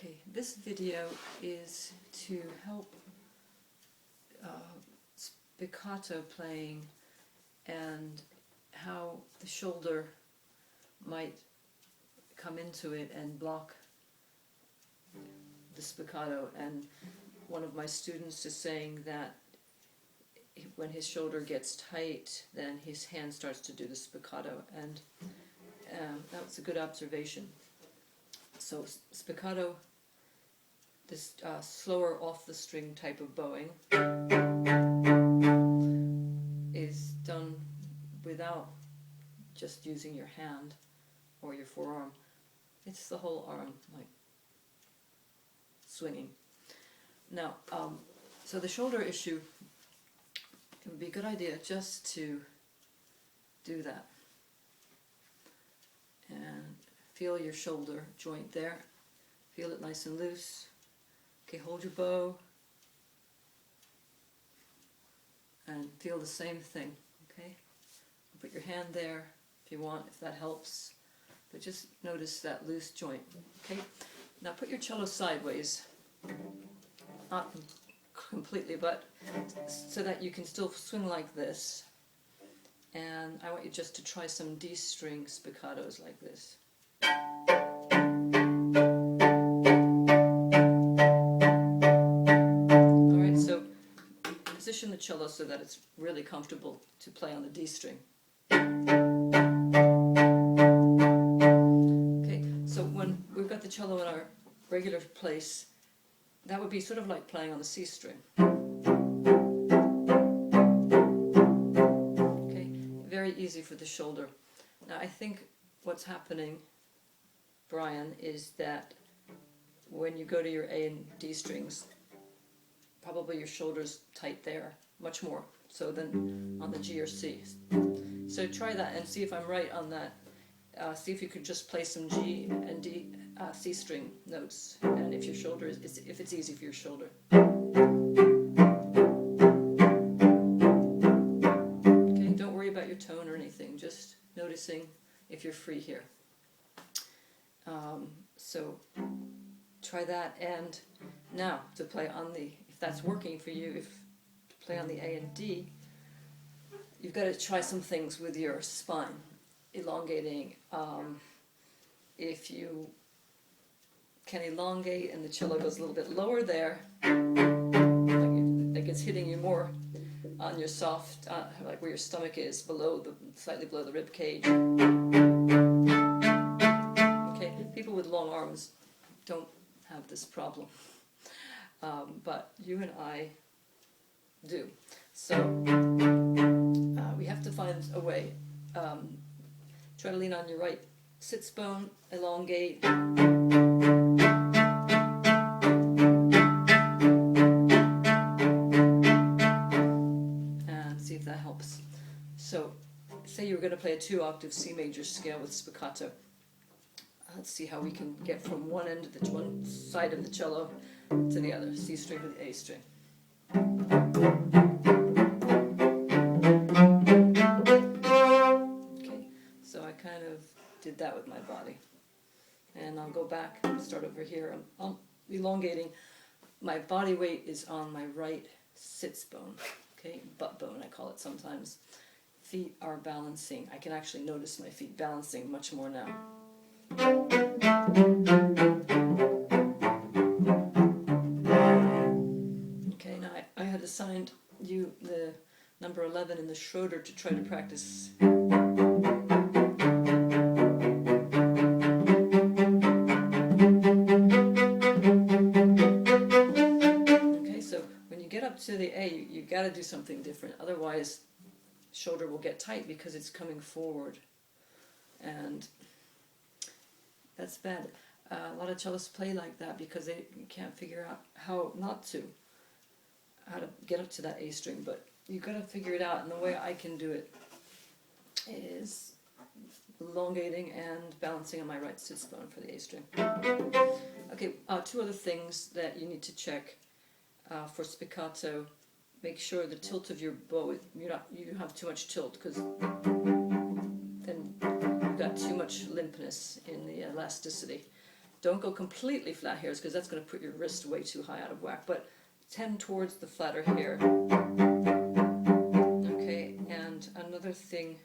Okay, this video is to help spiccato playing and how the shoulder might come into it and block the spiccato. And one of my students is saying that when his shoulder gets tight, then his hand starts to do the spiccato, and that's a good observation. So spiccato, this slower off the string type of bowing, is done without just using your hand or your forearm. It's the whole arm, like swinging. Now, so the shoulder issue, it would be a good idea just to do that and feel your shoulder joint there. Feel it nice and loose. Okay, hold your bow and feel the same thing. Okay, put your hand there if you want, if that helps, but just notice that loose joint. Okay, now put your cello sideways, not completely, but so that you can still swing like this. And I want you just to try some D string spiccatos like this. Alright, so position the cello so that it's really comfortable to play on the D string. Okay, so when we've got the cello in our regular place, that would be sort of like playing on the C string. Okay, very easy for the shoulder. Now I think what's happening, Brian, is that when you go to your A and D strings, probably your shoulder's tight there, much more so than on the G or C. So try that and see if I'm right on that. See if you could just play some G and D, C string notes, and if your shoulder is, if it's easy for your shoulder. Okay, don't worry about your tone or anything, just noticing if you're free here. So try that, and now to play on the, if that's working for you, if to play on the A and D, you've got to try some things with your spine, elongating. If you can elongate and the cello goes a little bit lower there, like it's hitting you more on your soft, like where your stomach is, below the, slightly below the rib cage. Okay, people with long arms don't have this problem, but you and I do. So we have to find a way. Try to lean on your right sits bone, elongate. And see if that helps. So, say you were going to play a 2-octave C major scale with spiccato. Let's see how we can get from one end of the one side of the cello to the other, C string to the A string. Okay, so I kind of did that with my body. And I'll go back and start over here. I'm elongating. My body weight is on my right sits bone, okay, butt bone I call it sometimes. Feet are balancing. I can actually notice my feet balancing much more now. Okay, now I had assigned you the number 11 in the Schroeder to try to practice. Okay, so when you get up to the A, you got to do something different. Otherwise, shoulder will get tight because it's coming forward. And that's bad. A lot of cellists play like that because they can't figure out how to get up to that A string, but you've got to figure it out, and the way I can do it is elongating and balancing on my right sits bone for the A string. Okay, 2 other things that you need to check for spiccato. Make sure the tilt of your bow, you have too much tilt, because then you've got too much limpness in the elasticity. Don't go completely flat hairs because that's going to put your wrist way too high out of whack, but tend towards the flatter hair. Okay, and another thing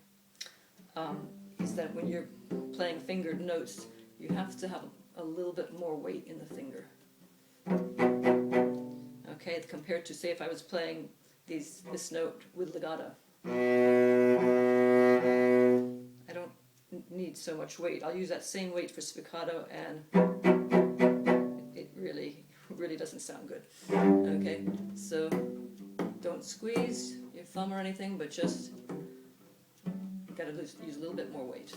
is that when you're playing fingered notes, you have to have a little bit more weight in the finger. Okay, compared to, say, if I was playing this note with legato. I don't need so much weight. I'll use that same weight for spiccato, and it really doesn't sound good. Okay, so don't squeeze your thumb or anything, but just gotta use a little bit more weight.